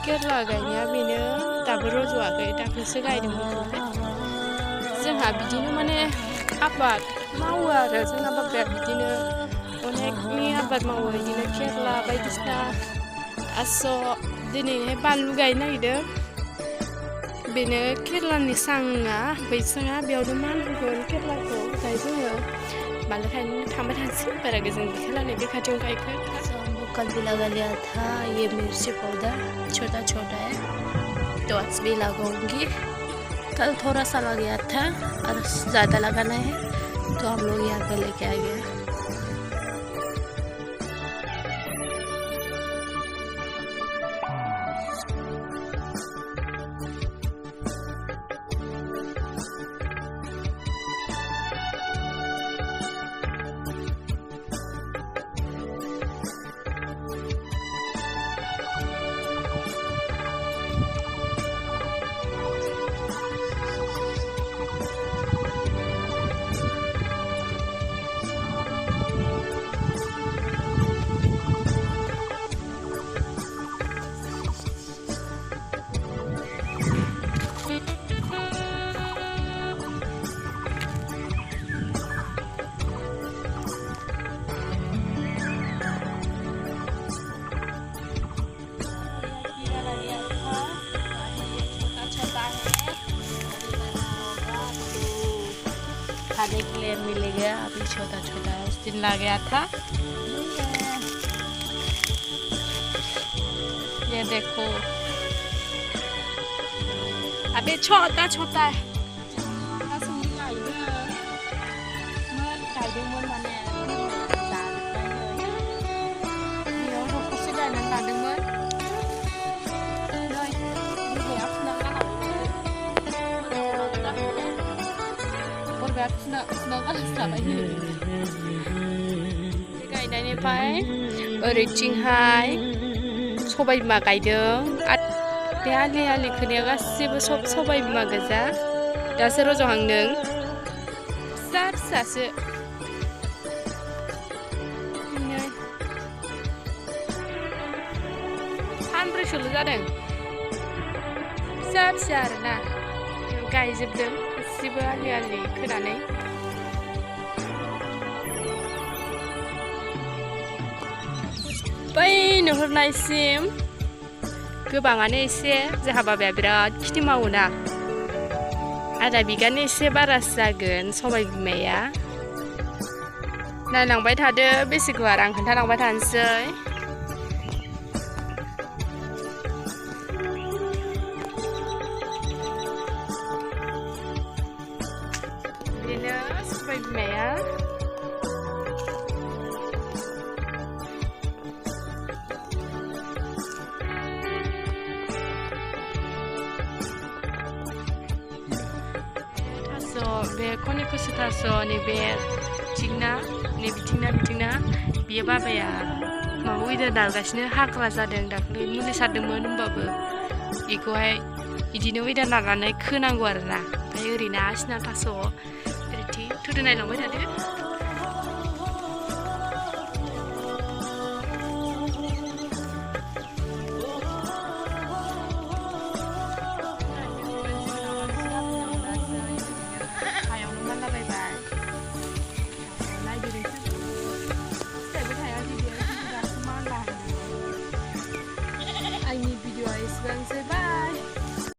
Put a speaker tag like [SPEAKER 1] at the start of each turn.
[SPEAKER 1] केरला गायनाया बेनो दाबो रज'वाखै दाख्लैसो गायदोंमोन नालाय जोंहा बिदिनो माने आबाद मावो आरो जोंना बाबाया बिदिनो अनेकनि आबाद मावो बिदिनो केरला बायदिसिना आस' दिनैहाय बानलु गायनो नागिरदों बेनो केरलानि सांआ बैसाङा बेयावनो मानहोगोन केरलाखौ ओमफ्राय जोङो बानलु खायनो थांबाय थानोसै बारा गोजान गैखालानै बे खाथियाव गायखो कल भी लगा लिया था ये मिर्ची पाउडर छोटा छोटा है तो आज भी लगाऊंगी कल थोड़ा सा लग गया था और ज़्यादा लगाना है तो हम लोग यहाँ पे लेके आ गए खाने के लिए मिलेगा अभी छोटा छोटा उस दिन ला गया था ये देखो अभी छोटा छोटा है गायनायनिफ्राय ओरैथिंहाय सबाय बिमा गायदों बे आलि आलि खोनाया गासिबो सबाय बिमा गोजा दासो रज'हांदों फिसा फिसासो सानब्रैसोल' जादों फिसा फिसा आरोना गायजोबदों गासिबो आलि आलि खोनानै बै नुहुरनायसिम गोबाङानो एसे जोंहा बाबाया बिराद खेथि मावोना आधा बिगानि एसे बारासो जागोन सबाय बिमाया नायलांबाय थादो बेसे गुवार आं खोन्थालांबाय थानोसै बिदिनो सबाय बिमाया बे कनिकुसि थास' नैबे बिथिंना बियो बाबाया माबा उइदार दालगासिनो हाग्रा जादों दाख्लै मुलि सारदोंमोन होमबाबो बेखौहाय बिदिनो उइदार नारनानै खोनांगौ आरोना ओमफ्राय ओरैनो आसिना थास' ओरैथि थुदो नायलांबाय थादो